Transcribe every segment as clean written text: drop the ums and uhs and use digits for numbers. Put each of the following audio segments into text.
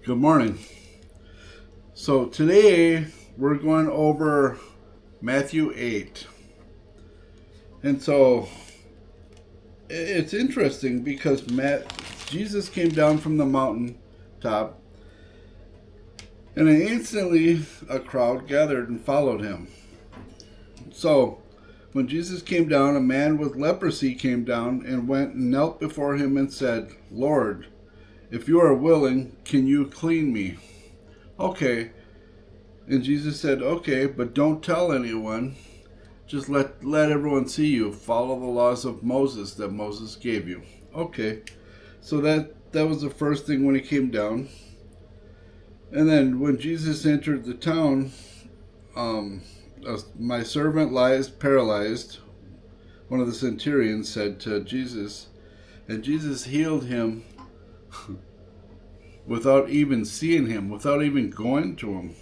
Good morning. So today we're going over Matthew 8. And so it's interesting because Jesus came down from the mountain top, and instantly a crowd gathered and followed him. So when Jesus came down, a man with leprosy came down and went and knelt before him and said, "Lord, if you are willing, can you clean me?" Okay. And Jesus said, "Okay, but don't tell anyone. Just let everyone see you. Follow the laws of Moses that Moses gave you." Okay. So that was the first thing when he came down. And then when Jesus entered the town, my servant lies paralyzed, one of the centurions said to Jesus, and Jesus healed him without even seeing him, without even going to him.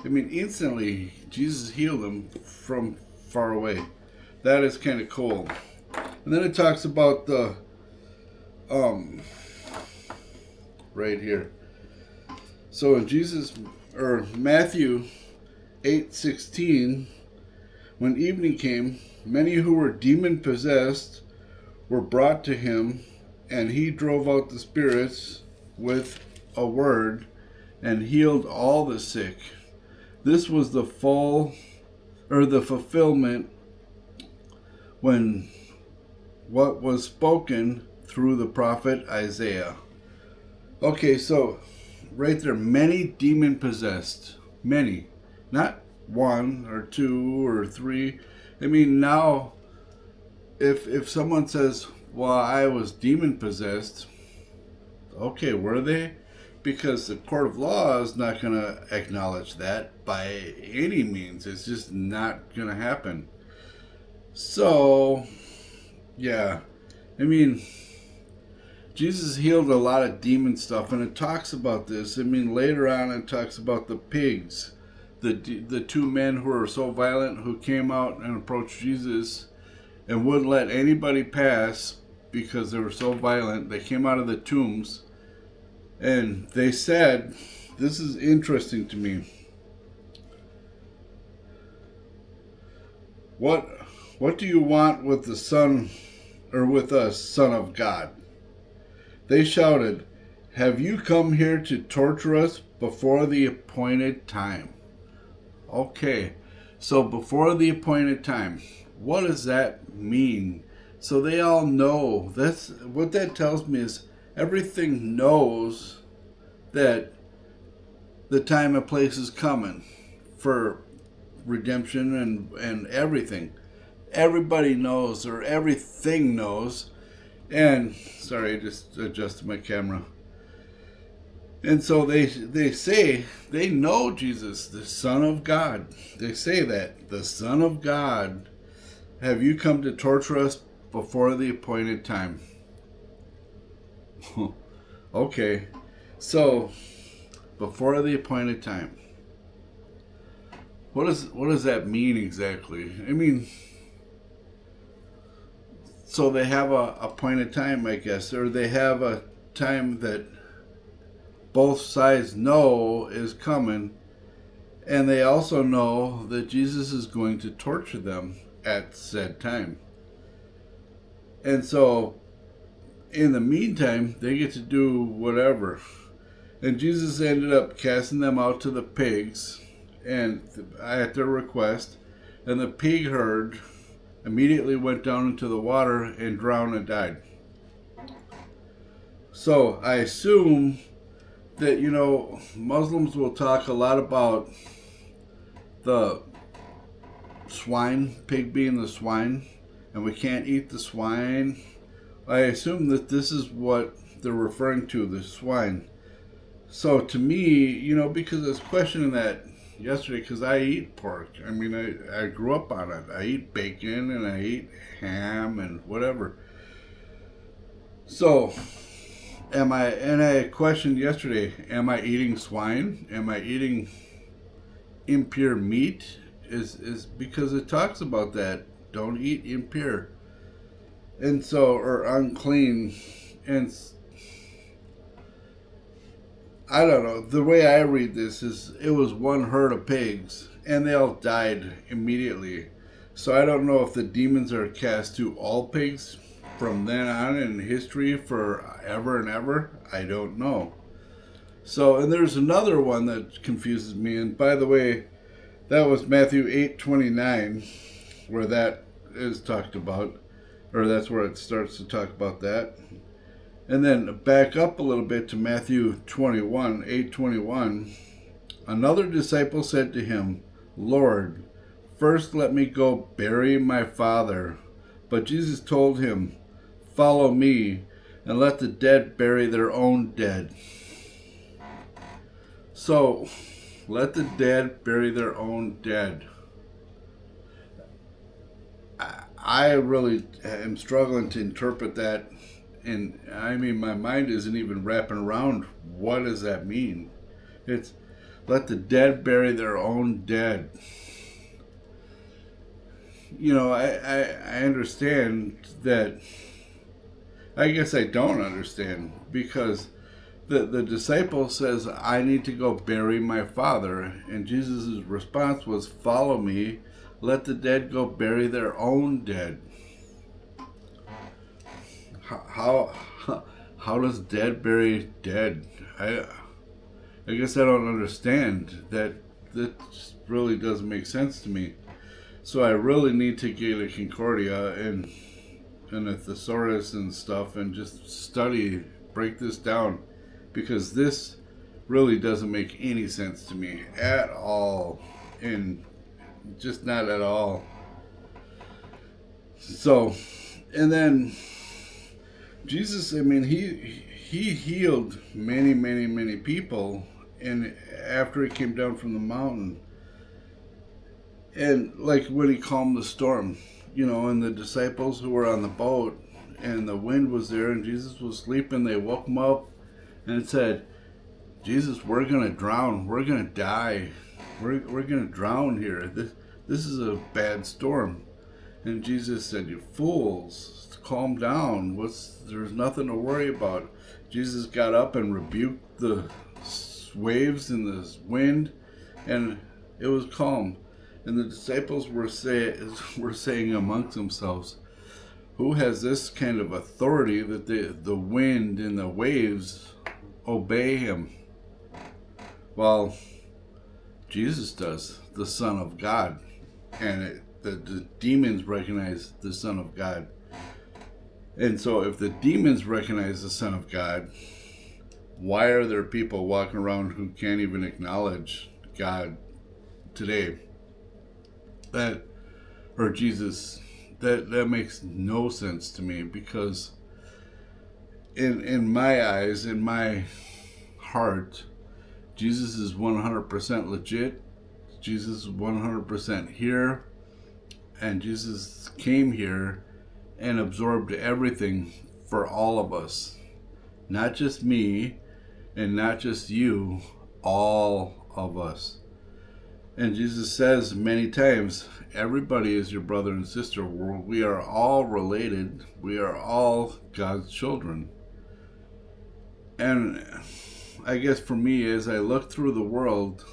Instantly, Jesus healed him from far away. That is kind of cool. And then it talks about the, right here. So in Matthew 8:16, when evening came, many who were demon possessed were brought to him, and he drove out the spirits with a word and healed all the sick. This was the fulfillment when what was spoken through the prophet Isaiah. Okay, so right there, many demon possessed. Many. Not one or two or three. Now if someone says, "Well, I was demon possessed," okay, were they? Because the court of law is not going to acknowledge that by any means. It's just not going to happen. So, yeah. Jesus healed a lot of demon stuff, and it talks about this. Later on it talks about the pigs. The two men who were so violent who came out and approached Jesus and wouldn't let anybody pass because they were so violent. They came out of the tombs. And they said, this is interesting to me. What do you want with the Son, or with us, Son of God? They shouted, "Have you come here to torture us before the appointed time?" Okay, so before the appointed time, what does that mean? So they all know. That's what that tells me is everything knows that the time and place is coming for redemption and everything. Everybody knows, or everything knows. And sorry, I just adjusted my camera. And so they say they know Jesus, the Son of God. They say that, the Son of God. Have you come to torture us before the appointed time? Okay, so before the appointed time, what does that mean exactly? So they have a appointed time, I guess, or they have a time that both sides know is coming, and they also know that Jesus is going to torture them at said time. And so in the meantime, they get to do whatever. And Jesus ended up casting them out to the pigs, and at their request, and the pig herd immediately went down into the water and drowned and died. So I assume that, Muslims will talk a lot about the swine, pig being the swine, and we can't eat the swine. I assume that this is what they're referring to, the swine. So to me, because I was questioning that yesterday, because I eat pork. I grew up on it. I eat bacon and I eat ham and whatever. So, and I questioned yesterday, am I eating swine? Am I eating impure meat? Is because it talks about that. Don't eat impure. And so, or unclean. And I don't know. The way I read this is it was one herd of pigs, and they all died immediately. So I don't know if the demons are cast to all pigs from then on in history forever and ever. I don't know. So, and there's another one that confuses me. And by the way, that was Matthew 8:29, where that is talked about, or that's where it starts to talk about that. And then back up a little bit to Matthew 8:21. Another disciple said to him, Lord, first let me go bury my father. But Jesus told him, follow me, and let the dead bury their own dead. So, let the dead bury their own dead. I really am struggling to interpret that. And I mean, my mind isn't even wrapping around what does that mean. It's let the dead bury their own dead. You know, I understand that. I guess I don't understand because the disciple says, I need to go bury my father. And Jesus' response was, follow me, let the dead go bury their own dead. How does dead bury dead? I guess I don't understand that. That really doesn't make sense to me. So I really need to get a Concordia and a thesaurus and stuff and just study, break this down, because this really doesn't make any sense to me at all, and just not at all. So, and then Jesus, I mean, he healed many people, and after he came down from the mountain, and like when he calmed the storm, you know, and the disciples who were on the boat, and the wind was there, and Jesus was sleeping, they woke him up, and it said, Jesus, we're gonna drown, we're gonna die, we're gonna drown here. This is a bad storm. And Jesus said, you fools, calm down. There's nothing to worry about. Jesus got up and rebuked the waves and the wind, and it was calm. And the disciples were saying amongst themselves, who has this kind of authority that the wind and the waves obey him? Well, Jesus does, the Son of God. And the demons recognize the Son of God. And so if the demons recognize the Son of God, why are there people walking around who can't even acknowledge God today? Or Jesus, that makes no sense to me, because in my eyes, in my heart, Jesus is 100% legit. Jesus is 100% here, and Jesus came here and absorbed everything for all of us. Not just me, and not just you, all of us. And Jesus says many times, everybody is your brother and sister. We are all related. We are all God's children. And I guess for me, as I look through the world,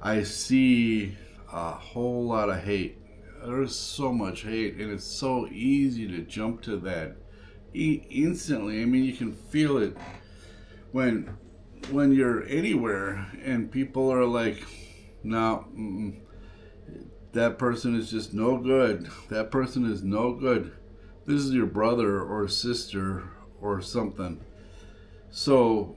I see a whole lot of hate. There's so much hate, and it's so easy to jump to that instantly. I mean, you can feel it when you're anywhere and people are like, no, that person is just no good. That person is no good. This is your brother or sister or something. So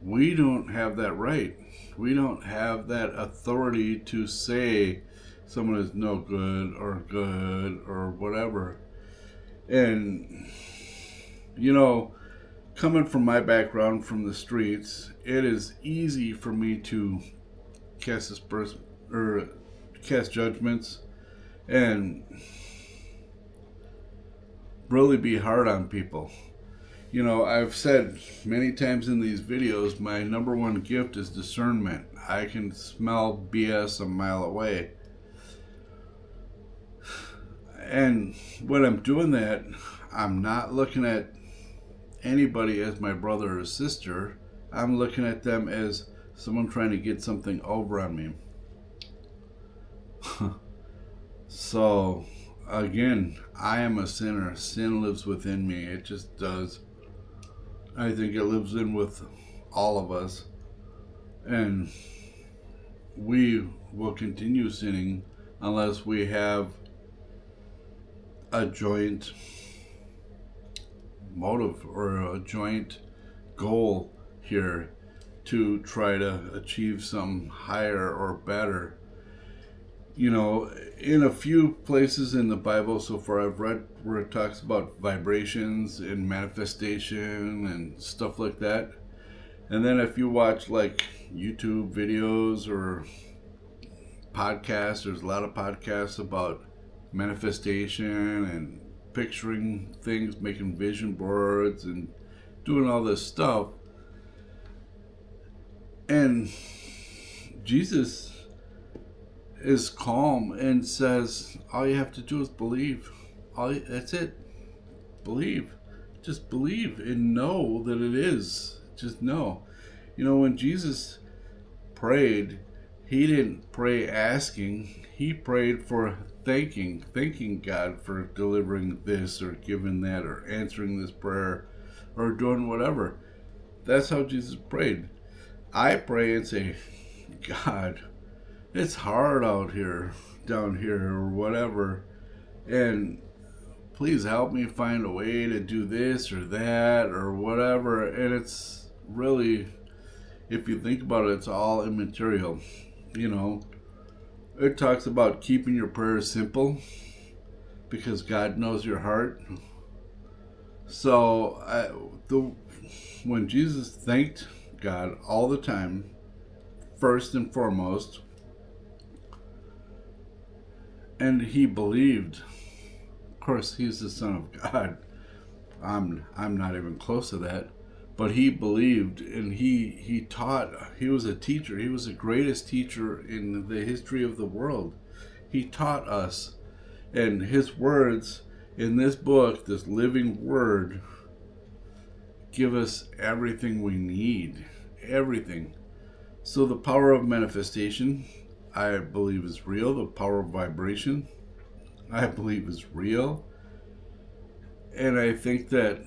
we don't have that right. We don't have that authority to say someone is no good or whatever. And, you know, coming from my background from the streets, it is easy for me to cast judgments and really be hard on people. You know, I've said many times in these videos, my number one gift is discernment. I can smell BS a mile away. And when I'm doing that, I'm not looking at anybody as my brother or sister. I'm looking at them as someone trying to get something over on me. So, again, I am a sinner. Sin lives within me. It just does. I think it lives in with all of us. And we will continue sinning unless we have a joint motive or a joint goal here to try to achieve some higher or better. You know, in a few places in the Bible so far I've read where it talks about vibrations and manifestation and stuff like that. And then if you watch like YouTube videos or podcasts, there's a lot of podcasts about manifestation and picturing things, making vision boards and doing all this stuff. And Jesus is calm and says, all you have to do is believe. That's it. Believe. Just believe and know that it is. Just know. You know, when Jesus prayed, he didn't pray asking. He prayed for thanking God for delivering this or giving that or answering this prayer or doing whatever. That's how Jesus prayed. I pray and say, God, it's hard out here, down here, or whatever, and please help me find a way to do this or that or whatever. And it's really, if you think about it, it's all immaterial. You know, it talks about keeping your prayers simple because God knows your heart. So when Jesus thanked God all the time, first and foremost, and he believed. Of course, he's the Son of God. I'm not even close to that. But he believed, and he taught. He was a teacher. He was the greatest teacher in the history of the world. He taught us. And his words in this book, this living word, give us everything we need. Everything. So the power of manifestation, I believe, is real. The power of vibration, I believe, is real. And I think that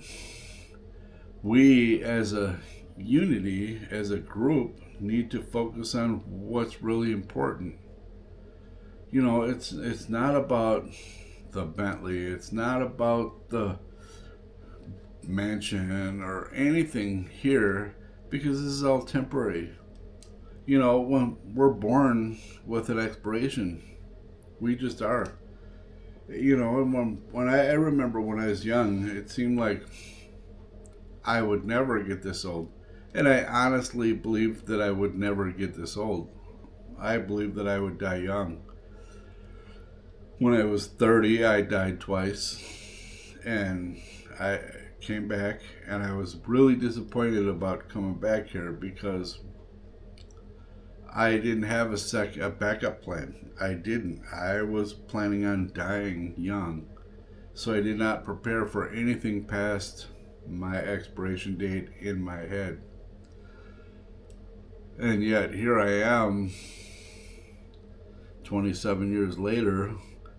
we as a unity, as a group, need to focus on what's really important. You know, it's not about the Bentley. It's not about the mansion or anything here, because this is all temporary. You know, when we're born with an expiration, we just are. You know, and when I remember when I was young, it seemed like I would never get this old. And I honestly believed that I would never get this old. I believed that I would die young. When I was 30, I died twice. And I came back, and I was really disappointed about coming back here because I didn't have a backup plan. I didn't. I was planning on dying young. So I did not prepare for anything past my expiration date in my head. And yet here I am, 27 years later,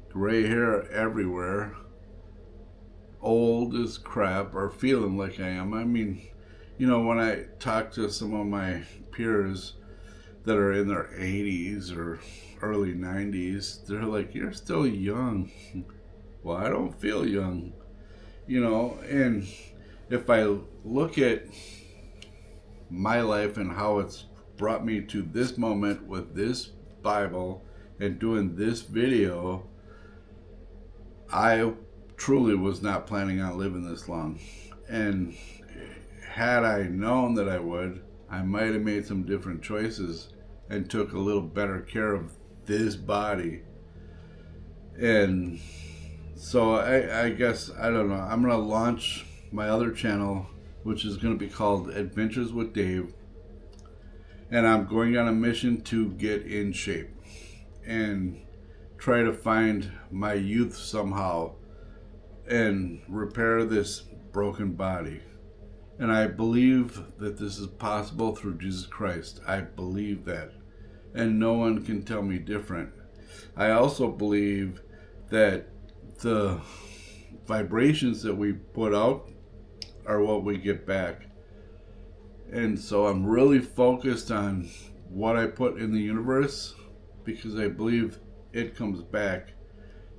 gray hair everywhere, old as crap, or feeling like I am. I mean, you know, when I talk to some of my peers that are in their 80s or early 90s, they're like, you're still young. Well, I don't feel young, you know. And if I look at my life and how it's brought me to this moment with this Bible and doing this video, I truly was not planning on living this long. And had I known that I would, I might have made some different choices and took a little better care of this body. And so I guess, I don't know, I'm going to launch my other channel, which is going to be called Adventures with Dave. And I'm going on a mission to get in shape and try to find my youth somehow and repair this broken body. And I believe that this is possible through Jesus Christ. I believe that. And no one can tell me different. I also believe that the vibrations that we put out are what we get back. And so I'm really focused on what I put in the universe because I believe it comes back.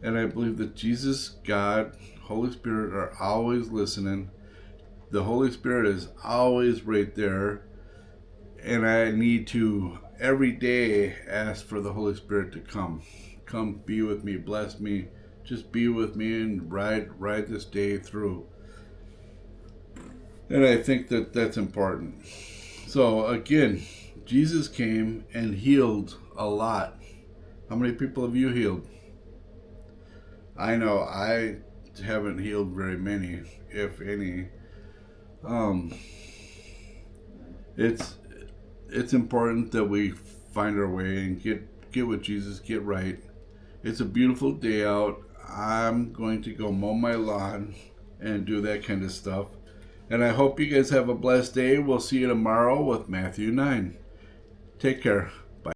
And I believe that Jesus, God, Holy Spirit are always listening. The Holy Spirit is always right there. And I need to every day ask for the Holy Spirit to come. Come be with me, bless me. Just be with me and ride this day through. And I think that that's important. So again, Jesus came and healed a lot. How many people have you healed? I know I haven't healed very many, if any. It's important that we find our way and get with Jesus, get right. It's a beautiful day out. I'm going to go mow my lawn and do that kind of stuff. And I hope you guys have a blessed day. We'll see you tomorrow with Matthew 9. Take care.